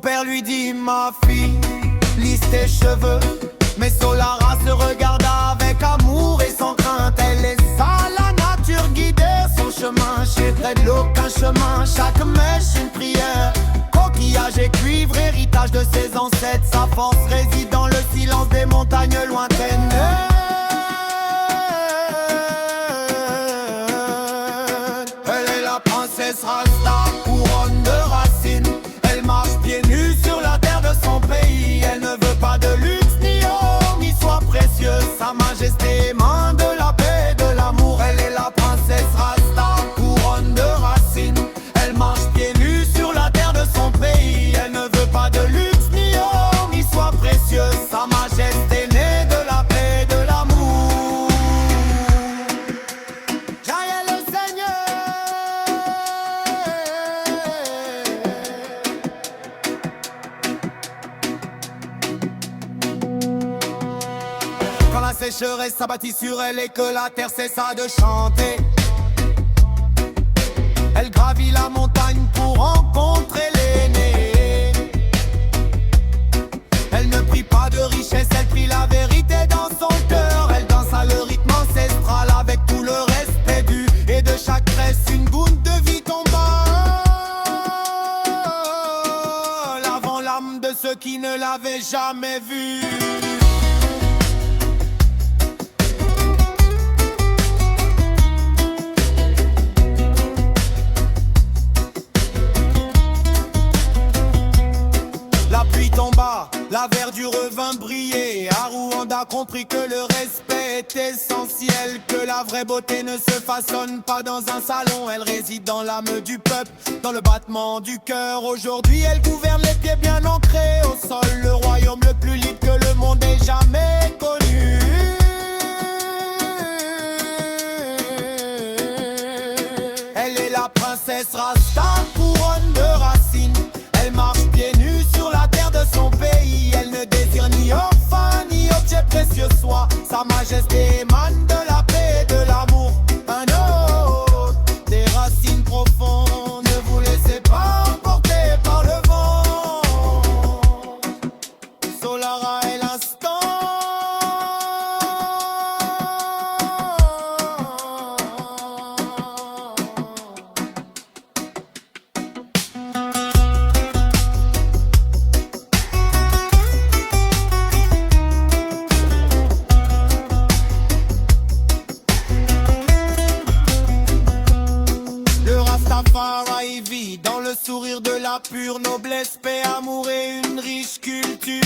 père lui dit: ma fille, lisse tes cheveux. Mais Solara se regarda avec amour et sans crainte. Elle laissa la nature guider son chemin. Chez près de aucun chemin, chaque mèche une prière. Coquillage et cuivre, héritage de ses ancêtres. Sa force réside dans le silence des montagnes lointaines. Elle est la princesse Rasta, couronne de racines. Elle marche pieds nus sur la terre de son pays. Elle ne veut pas de luxe, ni or, ni soie précieuse. Sa majesté émane de la paix et de l'amour. Elle est la princesse Rasta, couronne de racines. Elle marche pieds nus sur la terre de son pays. Elle ne veut pas de luxe, ni or, ni soie précieuse. Sa majesté née de la paix et de l'amour. Jaïe le Seigneur. Quand la sécheresse s'abattit sur elle et que la terre cessa de chanter, elle gravit la montagne pour rencontrer l'aîné. Elle ne prit pas de richesse, elle prit la vérité dans son cœur. Elle dansa le rythme ancestral avec tout le respect dû. Et de chaque tresse une goutte de vie tomba, lavant l'âme de ceux qui ne l'avaient jamais vue. La pluie tomba, la verdure revint briller. Arouanda comprit que le respect est essentiel, que la vraie beauté ne se façonne pas dans un salon. Elle réside dans l'âme du peuple, dans le battement du cœur. Aujourd'hui elle gouverne les pieds bien ancrés au sol, le royaume le plus libre que le monde ait jamais connu. Elle est la princesse Rasta, couronne de racines. Elle marche pieds nus sur la terre de son pays. Elle ne désire ni orphan ni objet précieux soit. Sa majesté émane de la paix et de l'amour. Un autre, des racines profondes. Ne vous laissez pas emporter par le vent. Solara est l'instant. Rastafari vit dans le sourire de la pure noblesse, paix, amour et une riche culture.